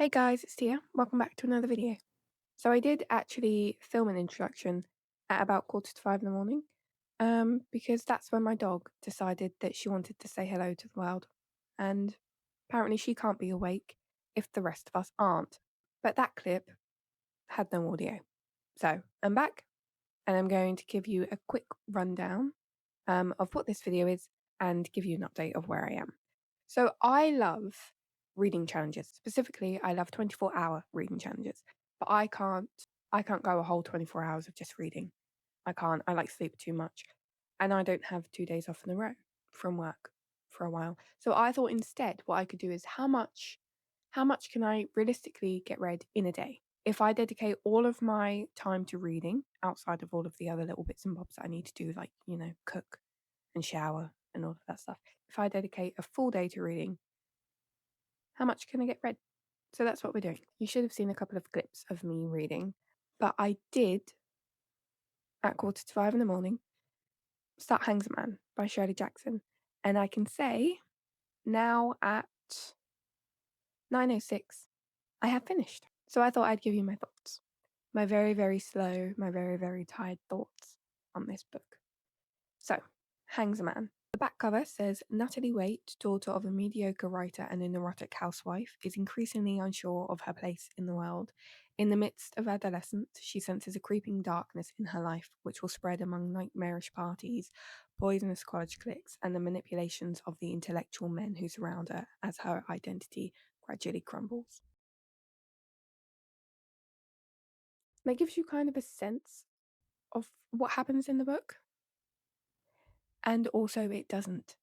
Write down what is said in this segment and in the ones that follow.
Hey guys, it's Tia. Welcome back to another video. So I did actually film an introduction at about 4:45 in the morning, because that's when my dog decided that she wanted to say hello to the world. And apparently she can't be awake if the rest of us aren't. But that clip had no audio. So I'm back and I'm going to give you a quick rundown of what this video is and give you an update of where I am. So I love reading challenges. Specifically, I love 24-hour reading challenges. But I can't go a whole 24 hours of just reading. I can't. I like sleep too much. And I don't have 2 days off in a row from work for a while. So I thought instead what I could do is how much can I realistically get read in a day? If I dedicate all of my time to reading outside of all of the other little bits and bobs that I need to do, like, cook and shower and all of that stuff. If I dedicate a full day to reading, how much can I get read? So that's what we're doing. You should have seen a couple of clips of me reading, but I did, at 4:45 in the morning, start Hangs a Man by Shirley Jackson. And I can say now at 9:06, I have finished. So I thought I'd give you my thoughts. My very, very slow, my very, very tired thoughts on this book. So, Hangs a Man. The back cover says Natalie Waite, daughter of a mediocre writer and a neurotic housewife, is increasingly unsure of her place in the world. In the midst of adolescence, she senses a creeping darkness in her life, which will spread among nightmarish parties, poisonous college cliques, and the manipulations of the intellectual men who surround her as her identity gradually crumbles. That gives you kind of a sense of what happens in the book. And also it doesn't.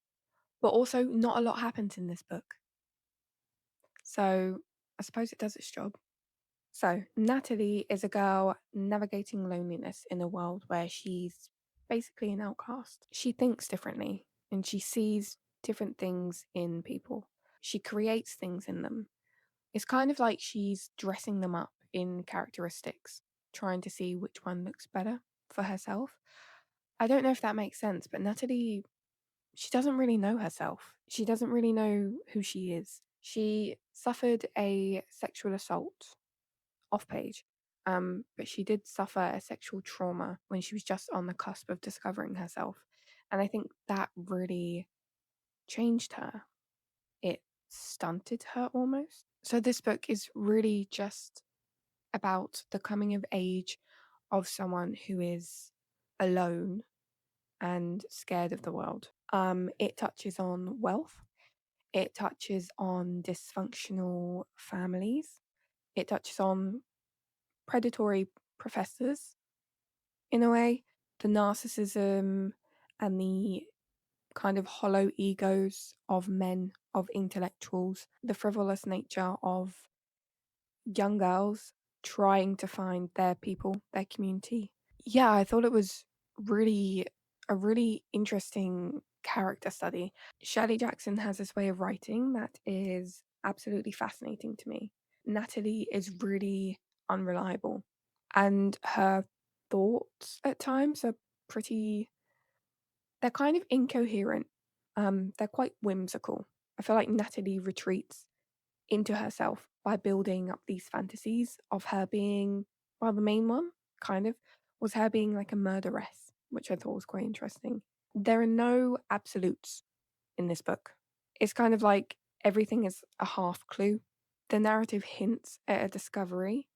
But also not a lot happens in this book. So I suppose it does its job. So Natalie is a girl navigating loneliness in a world where she's basically an outcast. She thinks differently and she sees different things in people. She creates things in them. It's kind of like she's dressing them up in characteristics, trying to see which one looks better for herself. I don't know if that makes sense, but Natalie, she doesn't really know herself. She doesn't really know who she is. She suffered a sexual assault off page, but she did suffer a sexual trauma when she was just on the cusp of discovering herself. And I think that really changed her. It stunted her almost. So this book is really just about the coming of age of someone who is alone and scared of the world. It touches on wealth. It touches on dysfunctional families. It touches on predatory professors, in a way, the narcissism and the kind of hollow egos of men, of intellectuals, the frivolous nature of young girls trying to find their people, their community. Yeah, I thought it was really a really interesting character study. Shirley Jackson has this way of writing that is absolutely fascinating to me. Natalie is really unreliable, and her thoughts at times are pretty, they're kind of incoherent. They're quite whimsical. I feel like Natalie retreats into herself by building up these fantasies of her being, well, the main one kind of was her being like a murderess, which I thought was quite interesting. There are no absolutes in this book. It's kind of like everything is a half clue. The narrative hints at a discovery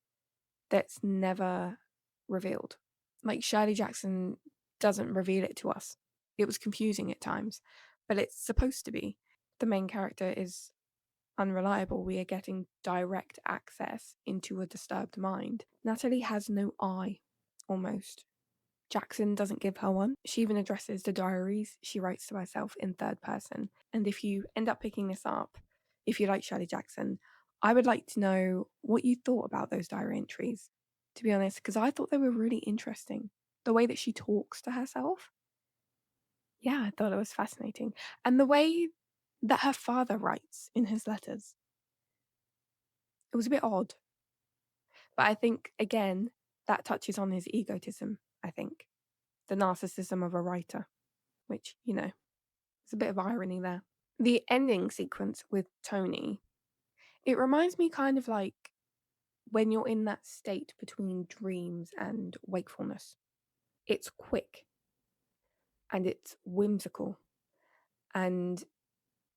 that's never revealed. Like Shirley Jackson doesn't reveal it to us. It was confusing at times, but it's supposed to be. The main character is unreliable. We are getting direct access into a disturbed mind. Natalie has no eye, almost. Jackson doesn't give her one. She even addresses the diaries she writes to herself in third person. And if you end up picking this up, if you like Shirley Jackson, I would like to know what you thought about those diary entries, to be honest, because I thought they were really interesting. The way that she talks to herself, yeah, I thought it was fascinating. And the way that her father writes in his letters, it was a bit odd. But I think, again, that touches on his egotism, I think. The narcissism of a writer, which, there's a bit of irony there. The ending sequence with Tony It reminds me kind of like when you're in that state between dreams and wakefulness. It's quick and it's whimsical and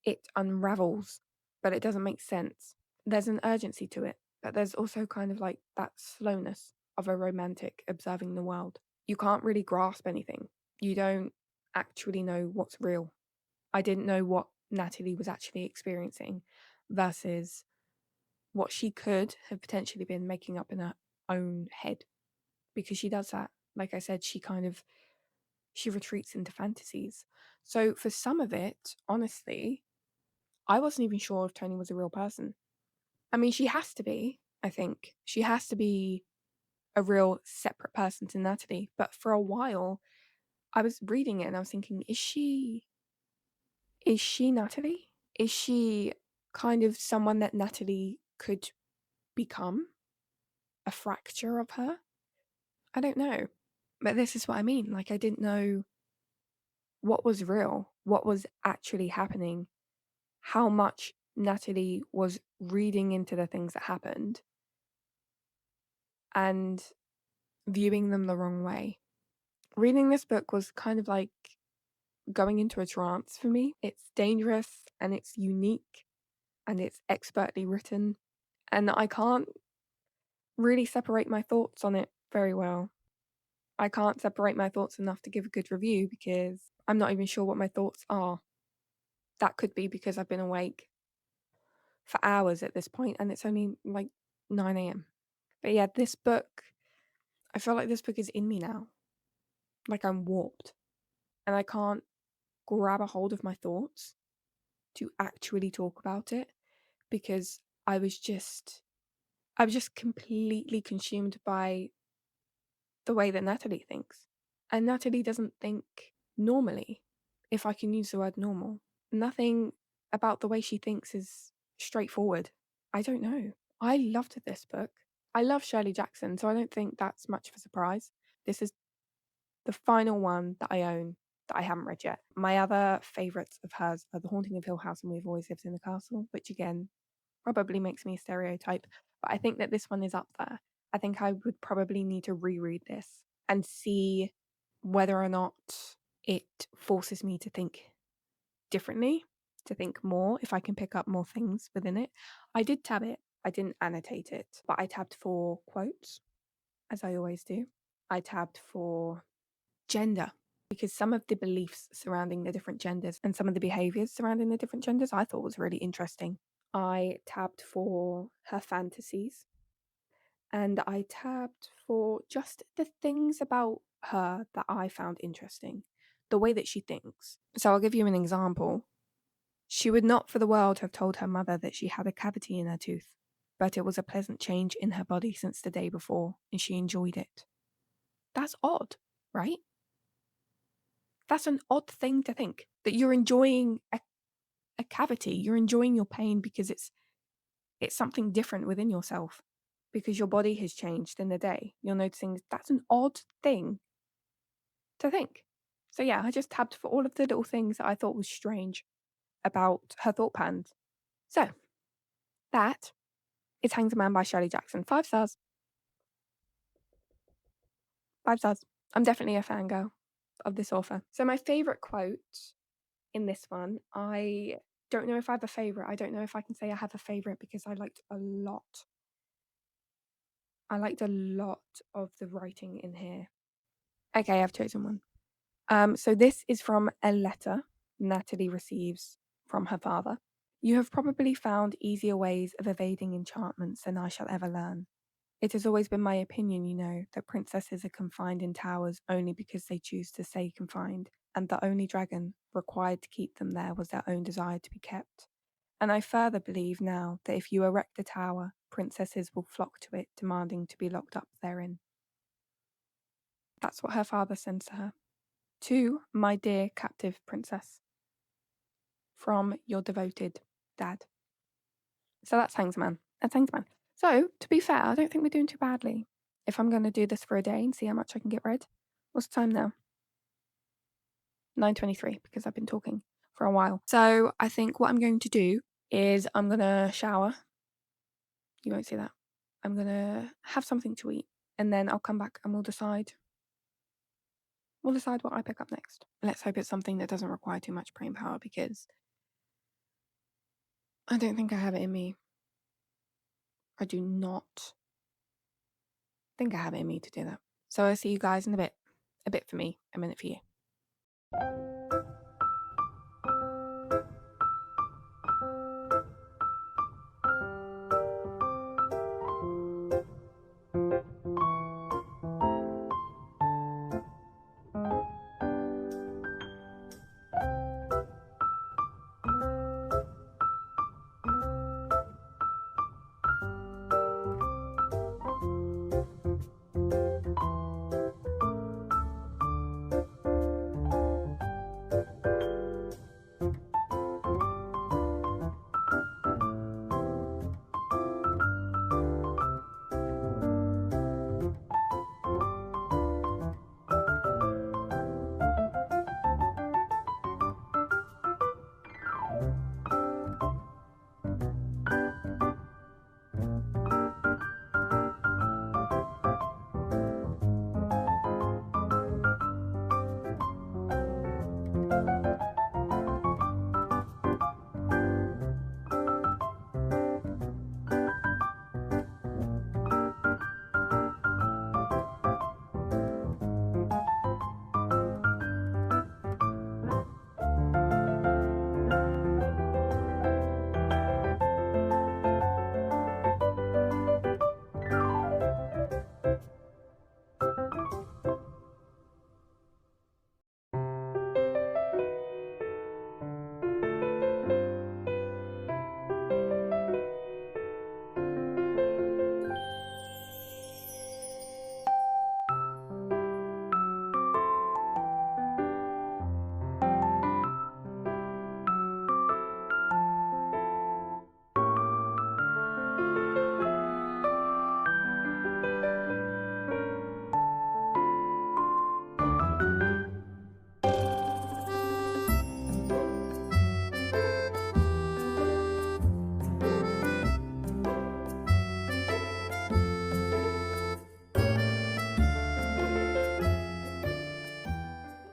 it unravels, but it doesn't make sense. There's an urgency to it, but there's also kind of like that slowness of a romantic observing the world. You can't really grasp anything. You don't actually know what's real. I didn't know what Natalie was actually experiencing versus what she could have potentially been making up in her own head, because she does that. Like I said, she retreats into fantasies. So for some of it, honestly, I wasn't even sure if Tony was a real person. I mean, she has to be, I think. She has to be a real separate person to Natalie. But for a while, I was reading it and I was thinking, is she Natalie? Is she kind of someone that Natalie could become? A fracture of her? I don't know. But this is what I mean. Like, I didn't know what was real, what was actually happening, how much Natalie was reading into the things that happened and viewing them the wrong way. Reading this book was kind of like going into a trance for me. It's dangerous and it's unique and it's expertly written, and I can't really separate my thoughts on it very well. I can't separate my thoughts enough to give a good review because I'm not even sure what my thoughts are. That could be because I've been awake for hours at this point and it's only like 9 a.m. But yeah, this book, I feel like this book is in me now. Like I'm warped and I can't grab a hold of my thoughts to actually talk about it because I was just completely consumed by the way that Natalie thinks. And Natalie doesn't think normally, if I can use the word normal. Nothing about the way she thinks is straightforward. I don't know. I loved this book. I love Shirley Jackson, so I don't think that's much of a surprise. This is the final one that I own that I haven't read yet. My other favourites of hers are The Haunting of Hill House and We've Always Lived in the Castle, which again probably makes me a stereotype, but I think that this one is up there. I think I would probably need to reread this and see whether or not it forces me to think differently, to think more, if I can pick up more things within it. I did tab it. I didn't annotate it, but I tabbed for quotes, as I always do. I tabbed for gender, because some of the beliefs surrounding the different genders and some of the behaviors surrounding the different genders I thought was really interesting. I tabbed for her fantasies and I tabbed for just the things about her that I found interesting, the way that she thinks. So I'll give you an example. She would not for the world have told her mother that she had a cavity in her tooth, but it was a pleasant change in her body since the day before, and she enjoyed it. That's odd, right? That's an odd thing to think, that you're enjoying a cavity, you're enjoying your pain because it's something different within yourself, because your body has changed in the day. You're noticing that's an odd thing to think. So yeah, I just tabbed for all of the little things that I thought was strange about her thought patterns. So that is Hangs a Man by Shirley Jackson. 5 stars. 5 stars. I'm definitely a fangirl of this author. So my favourite quote in this one, I don't know if I have a favourite. I don't know if I can say I have a favourite because I liked a lot. I liked a lot of the writing in here. Okay, I've chosen one. So this is from a letter Natalie receives from her father. You have probably found easier ways of evading enchantments than I shall ever learn. It has always been my opinion, you know, that princesses are confined in towers only because they choose to stay confined, and the only dragon required to keep them there was their own desire to be kept. And I further believe now that if you erect a tower, princesses will flock to it, demanding to be locked up therein. That's what her father sends to her. To my dear captive princess, from your devoted dad. So that's Hangsman. That's Hangsman. So, to be fair, I don't think we're doing too badly. If I'm going to do this for a day and see how much I can get read. What's the time now? 9:23, because I've been talking for a while. So I think what I'm going to do is I'm going to shower You won't see that. I'm gonna have something to eat, and then I'll come back and we'll decide what I pick up next. Let's hope it's something that doesn't require too much brain power, because I don't think I have it in me. I do not think I have it in me to do that. So I'll see you guys in a bit. A bit for me, a minute for you.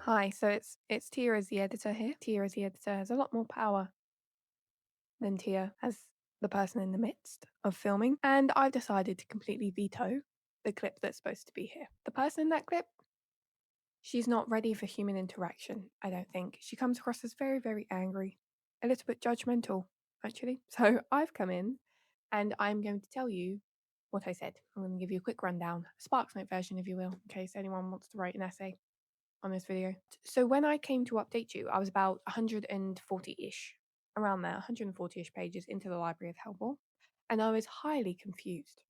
Hi, so it's Tia as the editor here. Tia as the editor has a lot more power than Tia as the person in the midst of filming, and I've decided to completely veto the clip that's supposed to be here. The person in that clip, she's not ready for human interaction, I don't think. She comes across as very, very angry, a little bit judgmental, actually. So I've come in and I'm going to tell you what I said. I'm going to give you a quick rundown, a SparkNote version, if you will, in case anyone wants to write an essay on this video. So when I came to update you, I was about 140-ish, around there, 140-ish pages into the Library of Hellbore, and I was highly confused.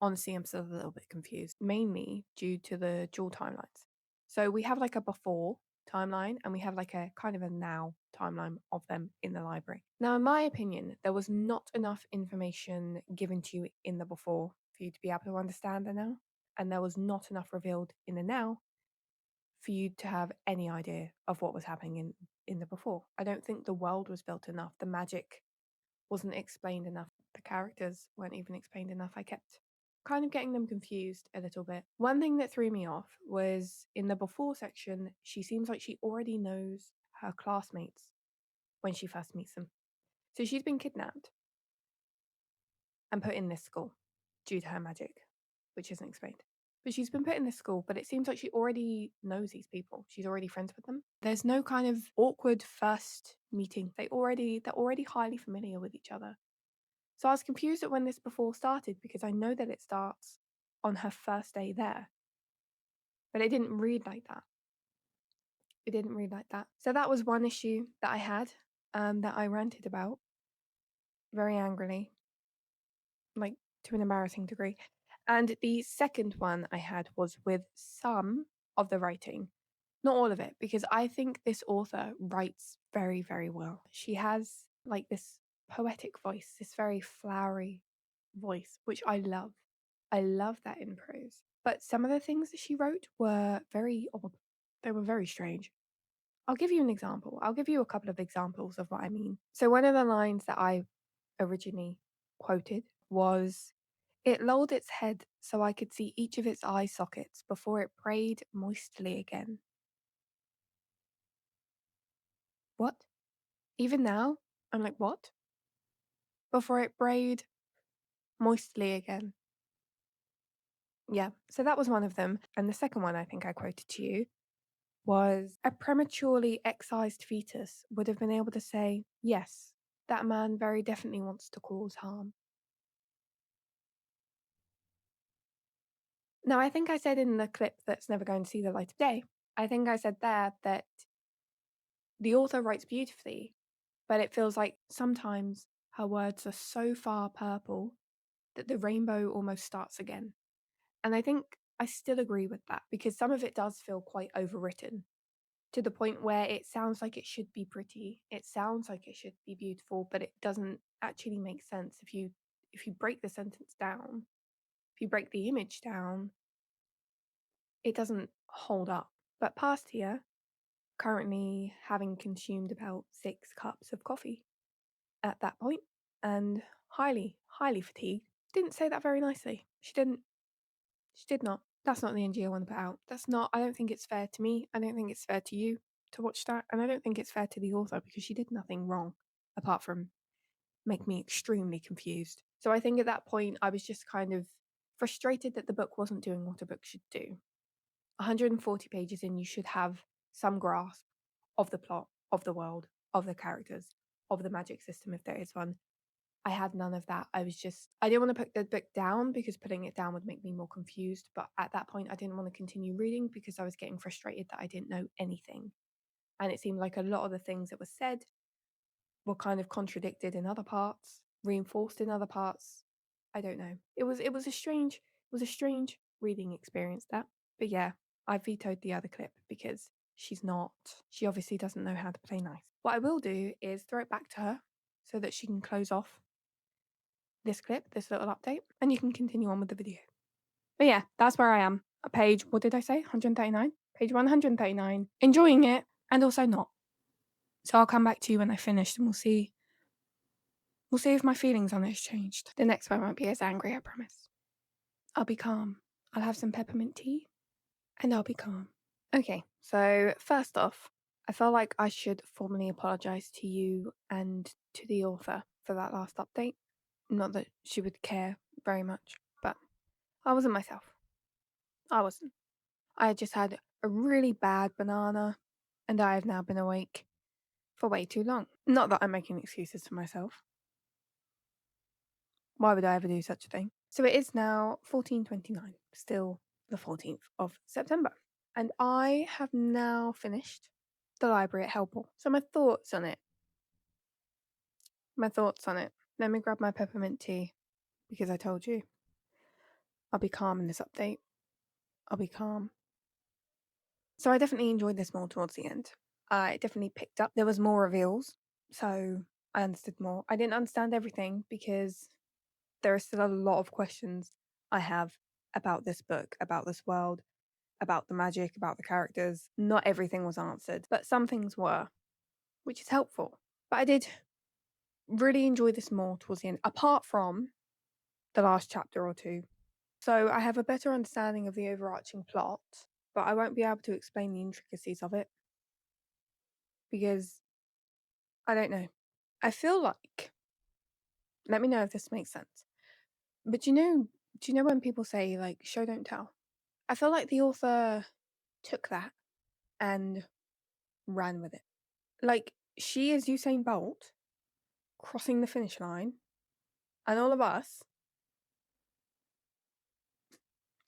Honestly, I'm still a little bit confused, mainly due to the dual timelines. So we have like a before timeline and we have like a kind of a now timeline of them in the library. Now, in my opinion, there was not enough information given to you in the before for you to be able to understand the now, and there was not enough revealed in the now for you to have any idea of what was happening in the before. I don't think the world was built enough. The magic wasn't explained enough. The characters weren't even explained enough. I kept kind of getting them confused a little bit. One thing that threw me off was in the before section, she seems like she already knows her classmates when she first meets them. So she's been kidnapped and put in this school due to her magic, which isn't explained. But she's been put in this school, but it seems like she already knows these people. She's already friends with them. There's no kind of awkward first meeting. They're already highly familiar with each other. So I was confused at when this before started, because I know that it starts on her first day there. But it didn't read like that. So that was one issue that I had, that I ranted about very angrily, like to an embarrassing degree. And the second one I had was with some of the writing, not all of it, because I think this author writes very, very well. She has like this poetic voice, this very flowery voice, which I love. I love that in prose. But some of the things that she wrote were very odd. They were very strange. I'll give you an example. I'll give you a couple of examples of what I mean. So one of the lines that I originally quoted was, "It lolled its head so I could see each of its eye sockets before it prayed moistly again." What? Even now, I'm like, what? Before it brayed moistly again. Yeah, so that was one of them. And the second one I think I quoted to you was, "A prematurely excised fetus would have been able to say, yes, that man very definitely wants to cause harm." Now, I think I said in the clip that's never going to see the light of day, I think I said there that the author writes beautifully, but it feels like sometimes her words are so far purple that the rainbow almost starts again. And I think I still agree with that because some of it does feel quite overwritten to the point where it sounds like it should be pretty. It sounds like it should be beautiful, but it doesn't actually make sense if you break the sentence down, if you break the image down, it doesn't hold up. But past here, currently having consumed about 6 cups of coffee at that point and highly, highly fatigued. Didn't say that very nicely. She didn't. She did not. That's not the energy I want to put out. That's not, I don't think it's fair to me. I don't think it's fair to you to watch that. And I don't think it's fair to the author because she did nothing wrong apart from make me extremely confused. So I think at that point, I was just kind of frustrated that the book wasn't doing what a book should do. 140 pages in, you should have some grasp of the plot, of the world, of the characters, of the magic system if there is one. I had none of that. I didn't want to put the book down because putting it down would make me more confused. But at that point, I didn't want to continue reading because I was getting frustrated that I didn't know anything. And it seemed like a lot of the things that were said were kind of contradicted in other parts, reinforced in other parts. I don't know. It was a strange reading experience, that. But yeah, I vetoed the other clip because she obviously doesn't know how to play nice. What I will do is throw it back to her so that she can close off this clip, this little update, and you can continue on with the video. But yeah, that's where I am. At page, what did I say? 139? Page 139. Enjoying it and also not. So I'll come back to you when I finished and we'll see if my feelings on this changed. The next one won't be as angry, I promise. I'll be calm. I'll have some peppermint tea and I'll be calm. Okay, so first off, I felt like I should formally apologise to you and to the author for that last update. Not that she would care very much, but I wasn't myself. I wasn't. I had just had a really bad banana and I have now been awake for way too long. Not that I'm making excuses for myself. Why would I ever do such a thing? So it is now 14:29, still the 14th of September. And I have now finished The Library at Helpel. So my thoughts on it. Let me grab my peppermint tea because I told you. I'll be calm in this update. I'll be calm. So I definitely enjoyed this more towards the end. I definitely picked up. There was more reveals, so I understood more. I didn't understand everything because there are still a lot of questions I have about this book, about this world, about the magic, about the characters. Not everything was answered, but some things were, which is helpful. But I did really enjoy this more towards the end, apart from the last chapter or two. So I have a better understanding of the overarching plot, but I won't be able to explain the intricacies of it because I don't know. I feel like, let me know if this makes sense. But do you know when people say like show don't tell? I feel like the author took that and ran with it. Like she is Usain Bolt crossing the finish line, and all of us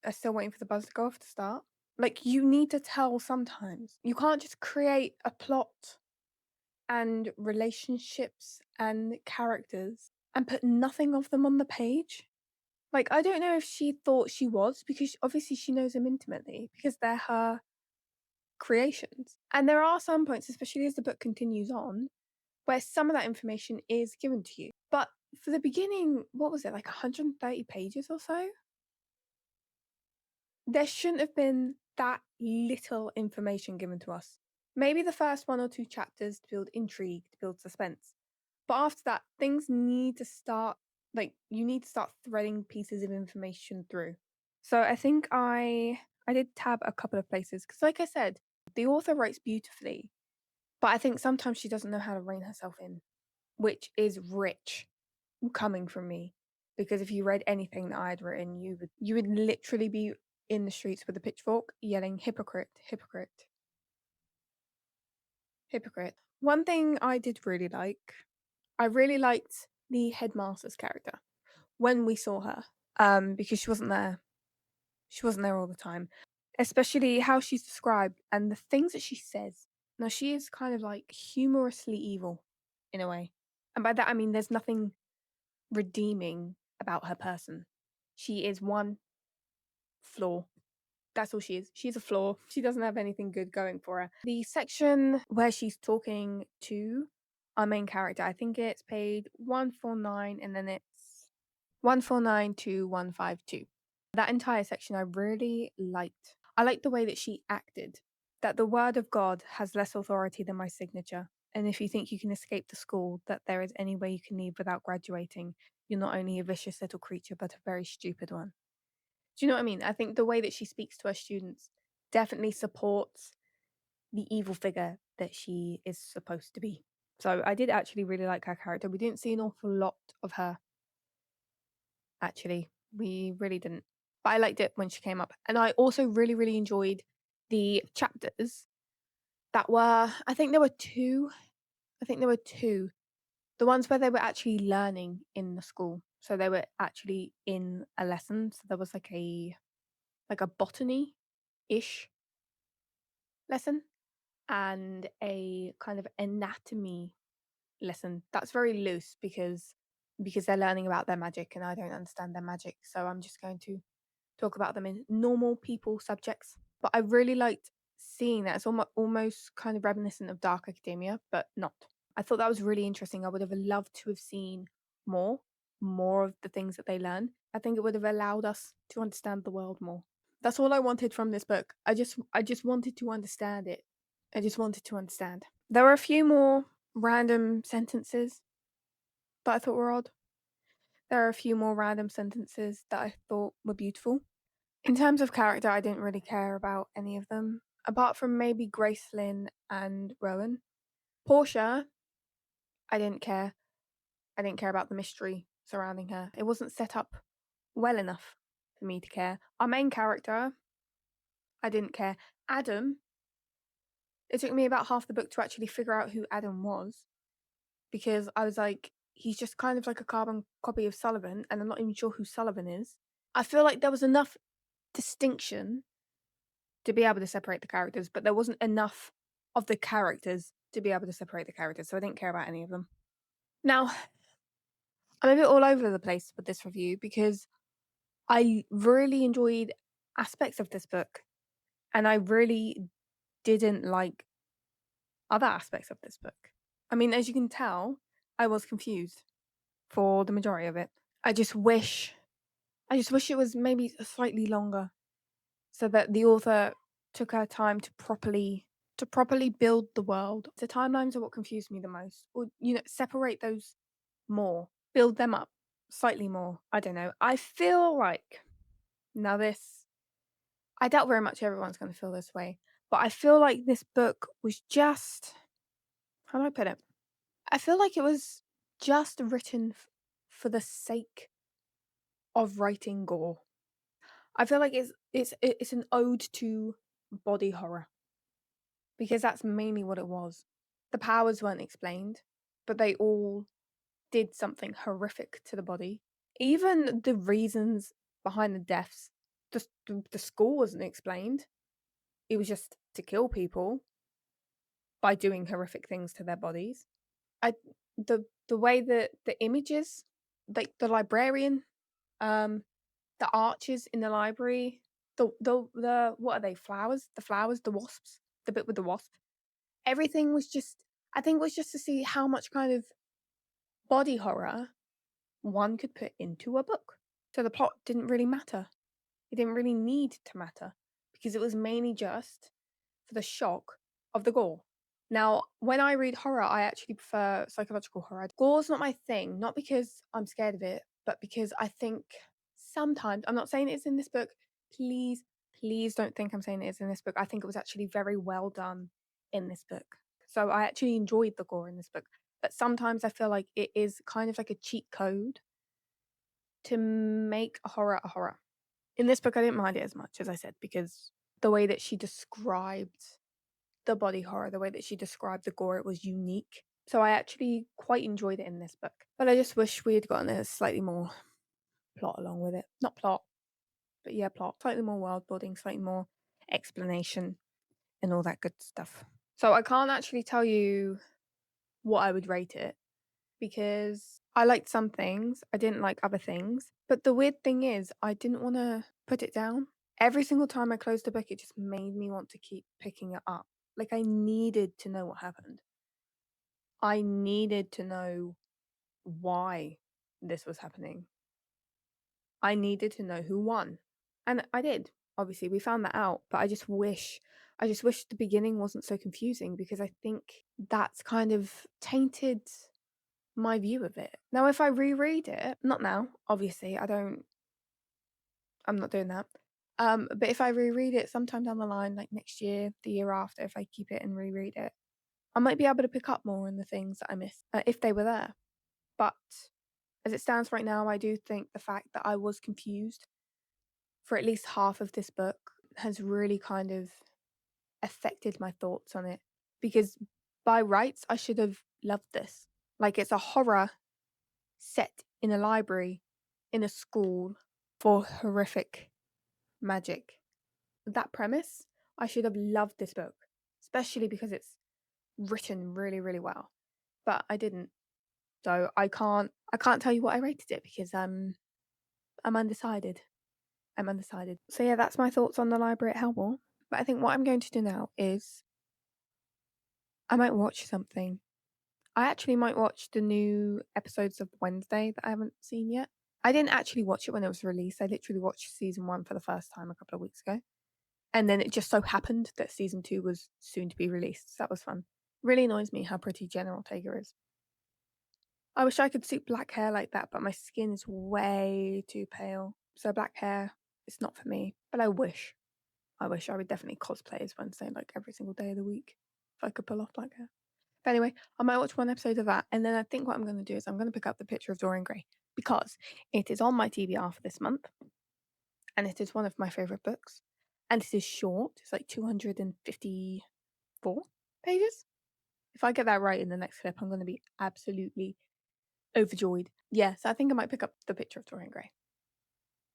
are still waiting for the buzz to go off to start. Like you need to tell sometimes. You can't just create a plot and relationships and characters and put nothing of them on the page. Like, I don't know if she thought she was, because obviously she knows them intimately, because they're her creations. And there are some points, especially as the book continues on, where some of that information is given to you. But for the beginning, what was it, like 130 pages or so? There shouldn't have been that little information given to us. Maybe the first 1 or 2 chapters to build intrigue, to build suspense. But after that, things need to start, like, you need to start threading pieces of information through. So I think I did tab a couple of places because, like I said, the author writes beautifully, but I think sometimes she doesn't know how to rein herself in, which is rich coming from me. Because if you read anything that I had written, you would literally be in the streets with a pitchfork yelling hypocrite, hypocrite, hypocrite. One thing I did really like, I really liked the headmaster's character when we saw her, because she wasn't there. She wasn't there all the time, especially how she's described and the things that she says. Now, she is kind of like humorously evil in a way. And by that, I mean there's nothing redeeming about her person. She is one flaw. That's all she is. She's a flaw. She doesn't have anything good going for her. The section where she's talking to our main character, I think it's page 149 and then it's 149 to 152. That entire section I really liked. I liked the way that she acted, that the word of God has less authority than my signature. And if you think you can escape the school, that there is any way you can leave without graduating, you're not only a vicious little creature, but a very stupid one. Do you know what I mean? I think the way that she speaks to her students definitely supports the evil figure that she is supposed to be. So I did actually really like her character. We didn't see an awful lot of her, actually. We really didn't. But I liked it when she came up. And I also really, really enjoyed the chapters that were, I think there were two. I think there were two. The ones where they were actually learning in the school. So they were actually in a lesson. So there was like a botany-ish lesson and a kind of anatomy lesson. That's very loose because they're learning about their magic and I don't understand their magic. So I'm just going to talk about them in normal people subjects. But I really liked seeing that. It's almost kind of reminiscent of Dark Academia, but not. I thought that was really interesting. I would have loved to have seen more of the things that they learn. I think it would have allowed us to understand the world more. That's all I wanted from this book. I just wanted to understand it. I just wanted to understand. There were a few more random sentences that I thought were odd. There are a few more random sentences that I thought were beautiful. In terms of character, I didn't really care about any of them, apart from maybe Gracelyn and Rowan. Portia, I didn't care. I didn't care about the mystery surrounding her. It wasn't set up well enough for me to care. Our main character, I didn't care. Adam, it took me about half the book to actually figure out who Adam was because I was like, he's just kind of like a carbon copy of Sullivan, and I'm not even sure who Sullivan is. I feel like there was enough distinction to be able to separate the characters, but there wasn't enough of the characters to be able to separate the characters, so I didn't care about any of them. Now, I'm a bit all over the place with this review because I really enjoyed aspects of this book, and I really didn't like other aspects of this book. I mean, as you can tell, I was confused for the majority of it. I just wish it was maybe slightly longer so that the author took her time to properly build the world. The timelines are what confused me the most. Or separate those more. Build them up slightly more. I don't know. I feel like now this I doubt very much everyone's going to feel this way, but I feel like this book was just how do I put it? I feel like it was just written for the sake of writing gore. I feel like it's an ode to body horror because that's mainly what it was. The powers weren't explained, but they all did something horrific to the body. Even the reasons behind the deaths, the school wasn't explained. It was just to kill people by doing horrific things to their bodies. I the way that the images, like the librarian, the arches in the library, the what are they? Flowers? The flowers, the wasps, the bit with the wasp. Everything was just I think it was just to see how much kind of body horror one could put into a book. So the plot didn't really matter. It didn't really need to matter because it was mainly just for the shock of the gore. Now, when I read horror, I actually prefer psychological horror. Gore's not my thing, not because I'm scared of it, but because I think sometimes, I'm not saying it's in this book. Please, please don't think I'm saying it is in this book. I think it was actually very well done in this book. So I actually enjoyed the gore in this book. But sometimes I feel like it is kind of like a cheat code to make a horror a horror. In this book, I didn't mind it as much, as I said, because the way that she described the body horror, the way that she described the gore, it was unique. So I actually quite enjoyed it in this book. But I just wish we had gotten a slightly more plot along with it. Not plot, but yeah, plot. Slightly more world building, slightly more explanation, and all that good stuff. So I can't actually tell you what I would rate it because I liked some things, I didn't like other things. But the weird thing is, I didn't want to put it down. Every single time I closed the book, it just made me want to keep picking it up. Like I needed to know what happened. I needed to know why this was happening. I needed to know who won. And I did. Obviously, we found that out, but I just wish the beginning wasn't so confusing because I think that's kind of tainted my view of it. Now, if I reread it, not now, obviously, I'm not doing that. But if I reread it sometime down the line, like next year, the year after, if I keep it and reread it, I might be able to pick up more on the things that I missed if they were there. But as it stands right now, I do think the fact that I was confused for at least half of this book has really kind of affected my thoughts on it. Because by rights, I should have loved this. Like, it's a horror set in a library, in a school, for horrific magic. That premise, I should have loved this book, especially because it's written really, really well. But I didn't. So I can't tell you what I rated it because I'm undecided. I'm undecided. So yeah, that's my thoughts on the library at Hellmore. But I think what I'm going to do now is I might watch something. I actually might watch the new episodes of Wednesday that I haven't seen yet. I didn't actually watch it when it was released. I literally watched season 1 for the first time a couple of weeks ago. And then it just so happened that season 2 was soon to be released. So that was fun. Really annoys me how pretty General Ortega is. I wish I could suit black hair like that, but my skin is way too pale. So black hair, it's not for me. But I wish I would definitely cosplay as Wednesday like every single day of the week if I could pull off black hair. But anyway, I might watch one episode of that, and then I think what I'm going to do is I'm going to pick up The Picture of Dorian Gray because it is on my TBR for this month, and it is one of my favourite books, and it is short. It's like 254 pages. If I get that right in the next clip, I'm going to be absolutely overjoyed. Yeah, so I think I might pick up The Picture of Dorian Gray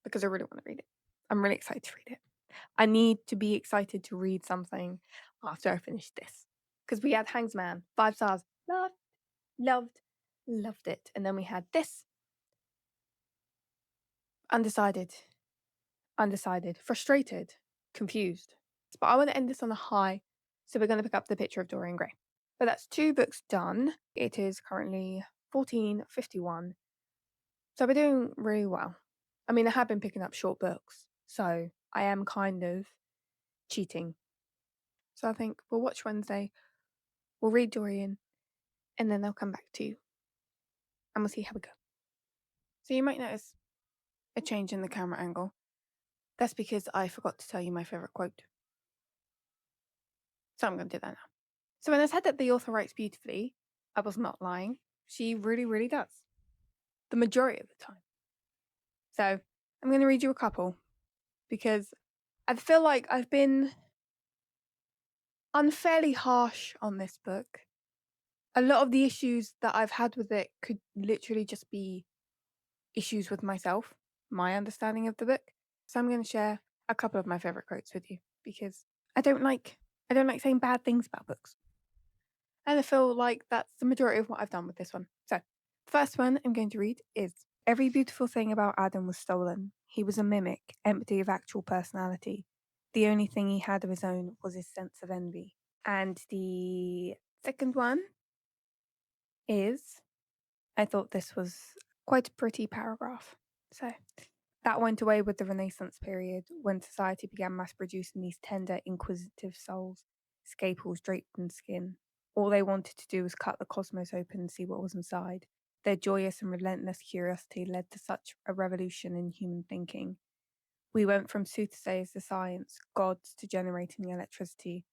because I really want to read it. I'm really excited to read it. I need to be excited to read something after I finish this. Because we had Hangsman, 5 stars. Loved it. And then we had this. Undecided, frustrated, confused. But I want to end this on a high. So we're going to pick up The Picture of Dorian Gray. But that's 2 books done. It is currently 14:51. So we're doing really well. I mean, I have been picking up short books. So I am kind of cheating. So I think we'll watch Wednesday, we'll read Dorian, and then they'll come back to you. And we'll see how we go. So you might notice a change in the camera angle. That's because I forgot to tell you my favourite quote. So I'm going to do that now. So when I said that the author writes beautifully, I was not lying. She really, really does. The majority of the time. So I'm going to read you a couple because I feel like I've been unfairly harsh on this book. A lot of the issues that I've had with it could literally just be issues with myself, my understanding of the book. So I'm going to share a couple of my favorite quotes with you because I don't like saying bad things about books. And I feel like that's the majority of what I've done with this one. So, the first one I'm going to read is every beautiful thing about Adam was stolen. He was a mimic, empty of actual personality. The only thing he had of his own was his sense of envy. And the second one is I thought this was quite a pretty paragraph. So, that went away with the Renaissance period when society began mass producing these tender, inquisitive souls, scaples draped in skin. All they wanted to do was cut the cosmos open and see what was inside. Their joyous and relentless curiosity led to such a revolution in human thinking. We went from soothsayers to science, gods to generating electricity.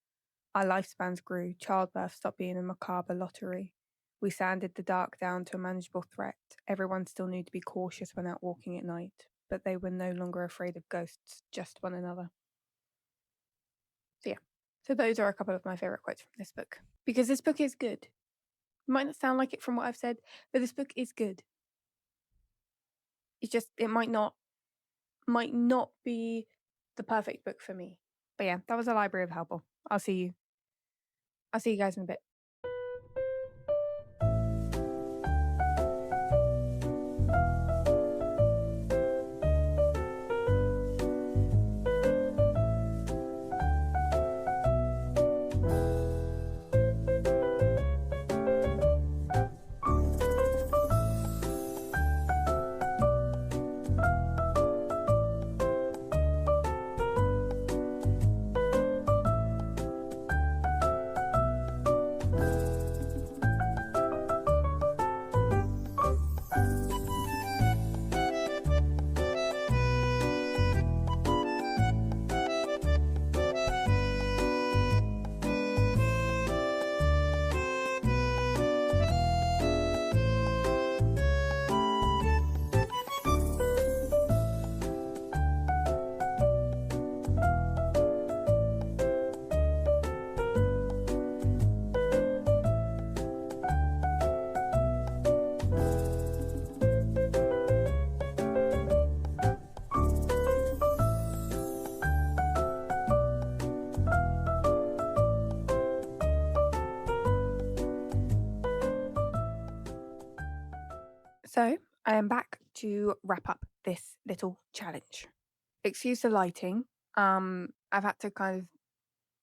Our lifespans grew, childbirth stopped being a macabre lottery. We sanded the dark down to a manageable threat. Everyone still knew to be cautious when out walking at night, but they were no longer afraid of ghosts, just one another. So yeah, so those are a couple of my favourite quotes from this book. Because this book is good. It might not sound like it from what I've said, but this book is good. It's just, it might not be the perfect book for me. But yeah, that was a Library of Helpful. I'll see you guys in a bit. So I am back to wrap up this little challenge. Excuse the lighting. I've had to kind of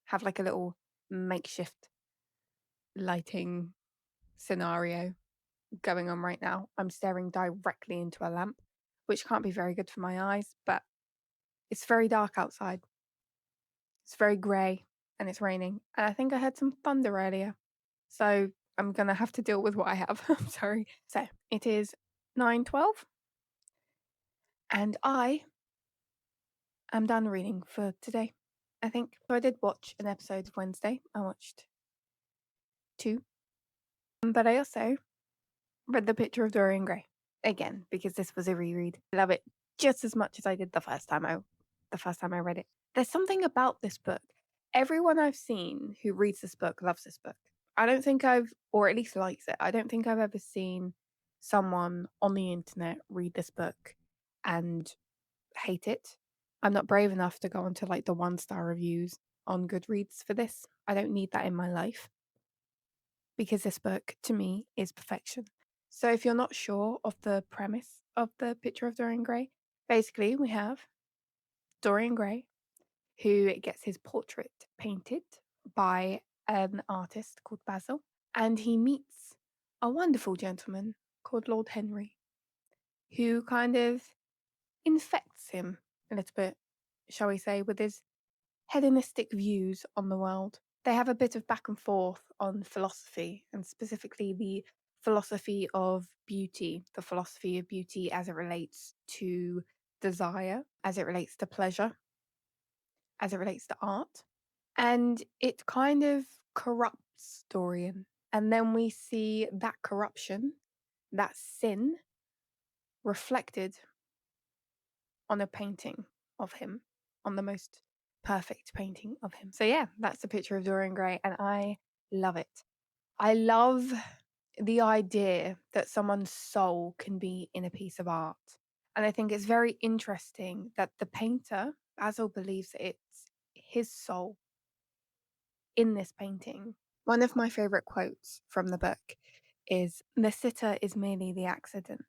have like a little makeshift lighting scenario going on right now. I'm staring directly into a lamp, which can't be very good for my eyes, but it's very dark outside. It's very grey and it's raining. And I think I heard some thunder earlier. So I'm going to have to deal with what I have. I'm sorry. So it is 9:12 and I am done reading for today, I think. So I did watch an episode of Wednesday. I watched 2. But I also read The Picture of Dorian Gray again because this was a reread. I love it just as much as I did the first time I read it. There's something about this book. Everyone I've seen who reads this book loves this book. I don't think or at least likes it. I don't think I've ever seen someone on the internet read this book and hate it. I'm not brave enough to go onto like the 1-star reviews on Goodreads for this. I don't need that in my life because this book to me is perfection. So if you're not sure of the premise of The Picture of Dorian Gray, basically we have Dorian Gray who gets his portrait painted by an artist called Basil, and he meets a wonderful gentleman called Lord Henry who kind of infects him a little bit, shall we say, with his hedonistic views on the world. They have a bit of back and forth on philosophy, and specifically the philosophy of beauty, as it relates to desire, as it relates to pleasure, as it relates to art. And it kind of corrupts Dorian. And then we see that corruption, that sin, reflected on a painting of him, on the most perfect painting of him. So yeah, that's The Picture of Dorian Gray, and I love it. I love the idea that someone's soul can be in a piece of art. And I think it's very interesting that the painter, Basil, believes that it's his soul in this painting. One of my favourite quotes from the book is, "The sitter is merely the accident,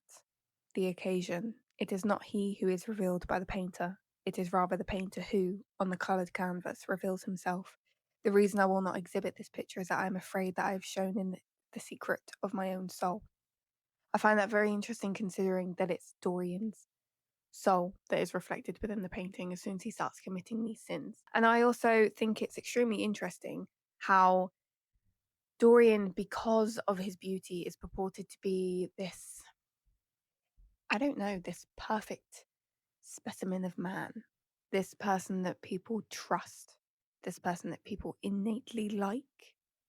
the occasion. It is not he who is revealed by the painter. It is rather the painter who, on the coloured canvas, reveals himself. The reason I will not exhibit this picture is that I am afraid that I have shown in the secret of my own soul." I find that very interesting considering that it's Dorian's soul that is reflected within the painting as soon as he starts committing these sins. And I also think it's extremely interesting how Dorian, because of his beauty, is purported to be this, I don't know, this perfect specimen of man, this person that people trust, this person that people innately like,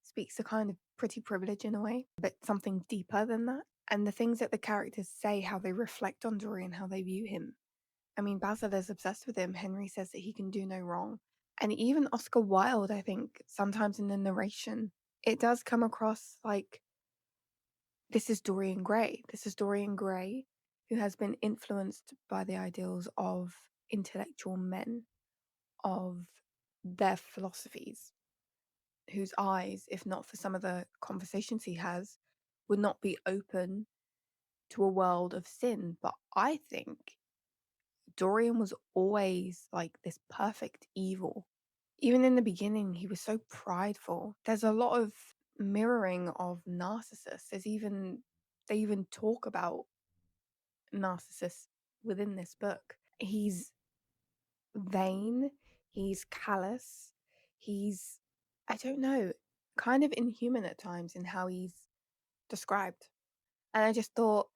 speaks a kind of pretty privilege in a way, but something deeper than that. And the things that the characters say, how they reflect on Dorian, how they view him. I mean, Basil is obsessed with him. Henry says that he can do no wrong. And even Oscar Wilde, I think, sometimes in the narration, it does come across like this is Dorian Gray. This is Dorian Gray who has been influenced by the ideals of intellectual men, of their philosophies, whose eyes, if not for some of the conversations he has, would not be open to a world of sin. But I think Dorian was always like this perfect evil. Even in the beginning, he was so prideful. There's a lot of mirroring of narcissists. They even talk about narcissists within this book. He's vain, he's callous, he's, I don't know, kind of inhuman at times in how he's described. And I just thought,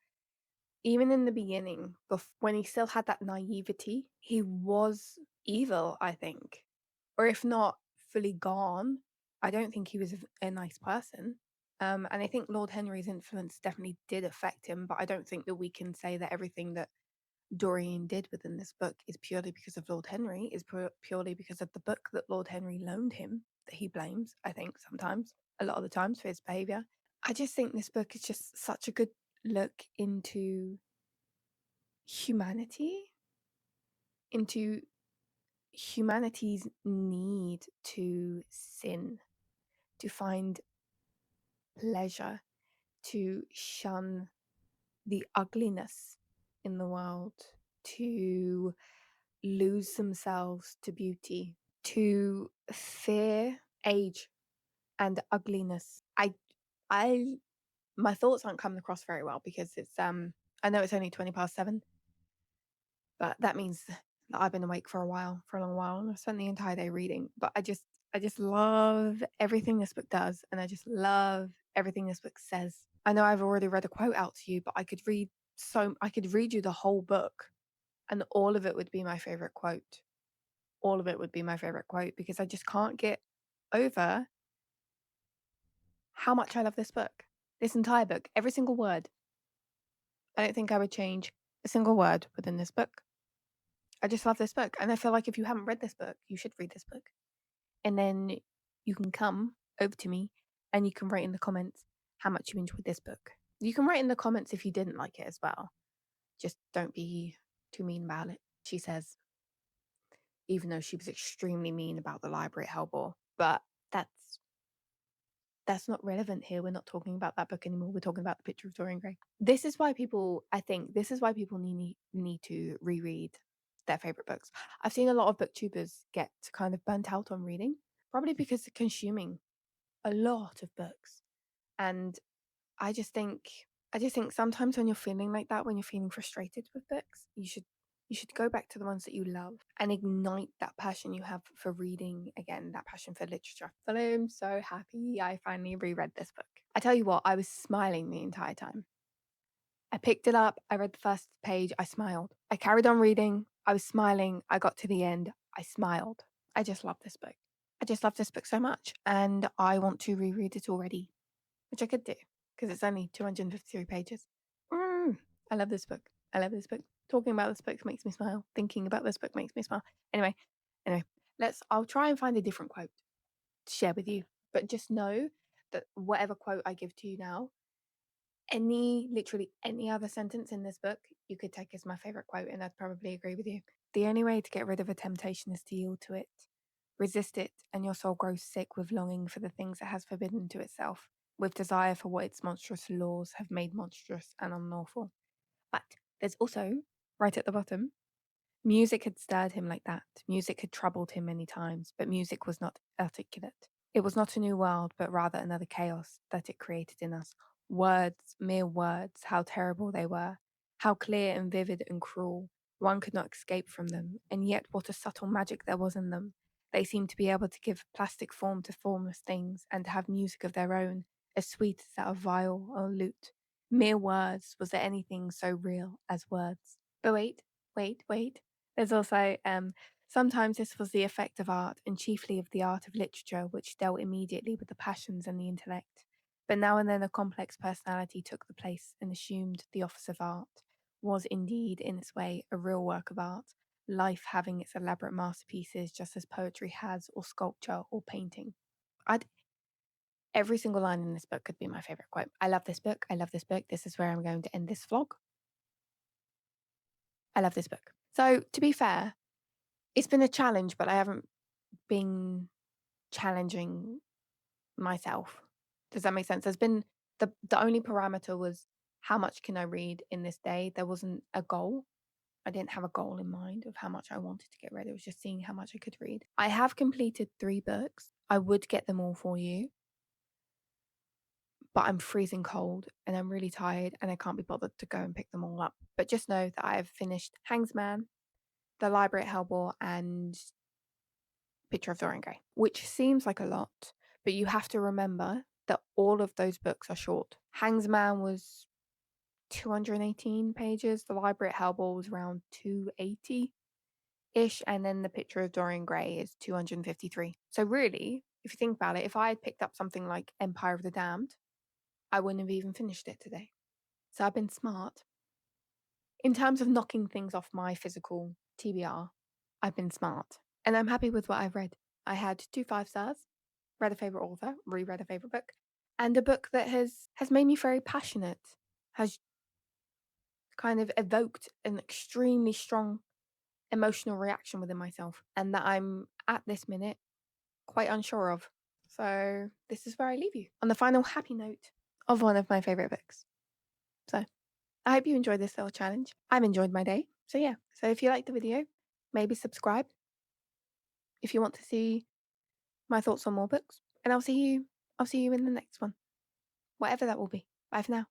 even in the beginning, when he still had that naivety, he was evil, I think. Or if not fully gone, I don't think he was a nice person. And I think Lord Henry's influence definitely did affect him, but I don't think that we can say that everything that Dorian did within this book is purely because of Lord Henry, is purely because of the book that Lord Henry loaned him, that he blames, I think, sometimes, a lot of the times, for his behaviour. I just think this book is just such a good look into humanity, into humanity's need to sin, to find pleasure, to shun the ugliness in the world, to lose themselves to beauty, to fear age and ugliness. I my thoughts aren't coming across very well because it's I know it's only 7:20, but that means that I've been awake for a long while, and I've spent the entire day reading. But I just love everything this book does, and I just love everything this book says. I know I've already read a quote out to you, but I could read you the whole book, and all of it would be my favorite quote. All of it would be my favorite quote because I just can't get over how much I love this book. This entire book, every single word. I don't think I would change a single word within this book. I just love this book. And I feel like if you haven't read this book, you should read this book. And then you can come over to me and you can write in the comments how much you enjoyed this book. You can write in the comments if you didn't like it as well. Just don't be too mean about it, she says, even though she was extremely mean about the library at Hellbore. But that's not relevant here. We're not talking about that book anymore. We're talking about The Picture of Dorian Gray. This is why people need to reread their favorite books. I've seen a lot of booktubers get kind of burnt out on reading, probably because they're consuming a lot of books. And I just think sometimes when you're feeling like that, when you're feeling frustrated with books, you should go back to the ones that you love and ignite that passion you have for reading again, that passion for literature. So I'm so happy I finally reread this book. I tell you what, I was smiling the entire time. I picked it up, I read the first page, I smiled. I carried on reading, I was smiling, I got to the end, I smiled. I just love this book. I just love this book so much, and I want to reread it already, which I could do because it's only 253 pages. I love this book. I love this book. Talking about this book makes me smile. Thinking about this book makes me smile. Anyway, I'll try and find a different quote to share with you. But just know that whatever quote I give to you now, literally any other sentence in this book, you could take as my favorite quote, and I'd probably agree with you. The only way to get rid of a temptation is to yield to it. Resist it, and your soul grows sick with longing for the things it has forbidden to itself, with desire for what its monstrous laws have made monstrous and unlawful. But there's also, right at the bottom, music had stirred him like that. Music had troubled him many times, but music was not articulate. It was not a new world, but rather another chaos that it created in us. Words, mere words, how terrible they were, how clear and vivid and cruel. One could not escape from them, and yet what a subtle magic there was in them. They seem to be able to give plastic form to formless things and to have music of their own, as sweet as that of viol or lute. Mere words, was there anything so real as words? But wait. There's also, sometimes this was the effect of art, and chiefly of the art of literature, which dealt immediately with the passions and the intellect. But now and then a complex personality took the place and assumed the office of art, was indeed, in its way, a real work of art, life having its elaborate masterpieces just as poetry has, or sculpture, or painting. Every single line in this book could be my favorite quote. I love this book. I love this book. This is where I'm going to end this vlog. I love this book. So, to be fair, it's been a challenge, but I haven't been challenging myself. Does that make sense? There's been the only parameter was how much can I read in this day? There wasn't a goal. I didn't have a goal in mind of how much I wanted to get read. It was just seeing how much I could read. I have completed 3 books. I would get them all for you, but I'm freezing cold and I'm really tired and I can't be bothered to go and pick them all up. But just know that I've finished Hangsman, The Library at Hellbore, and Picture of Dorian Gray, which seems like a lot, but you have to remember that all of those books are short. Hangsman was 218 pages, The Library at Hellbore was around 280-ish, and then The Picture of Dorian Gray is 253. So really, if you think about it, if I had picked up something like Empire of the Damned, I wouldn't have even finished it today. So I've been smart. In terms of knocking things off my physical TBR, I've been smart. And I'm happy with what I've read. I had 2 5 stars, read a favourite author, reread a favourite book, and a book that has made me very passionate, has kind of evoked an extremely strong emotional reaction within myself, and that I'm, at this minute, quite unsure of. So this is where I leave you, on the final happy note of one of my favourite books. So I hope you enjoyed this little challenge. I've enjoyed my day. So yeah, so if you liked the video, maybe subscribe if you want to see my thoughts on more books. And I'll see you in the next one, whatever that will be. Bye for now.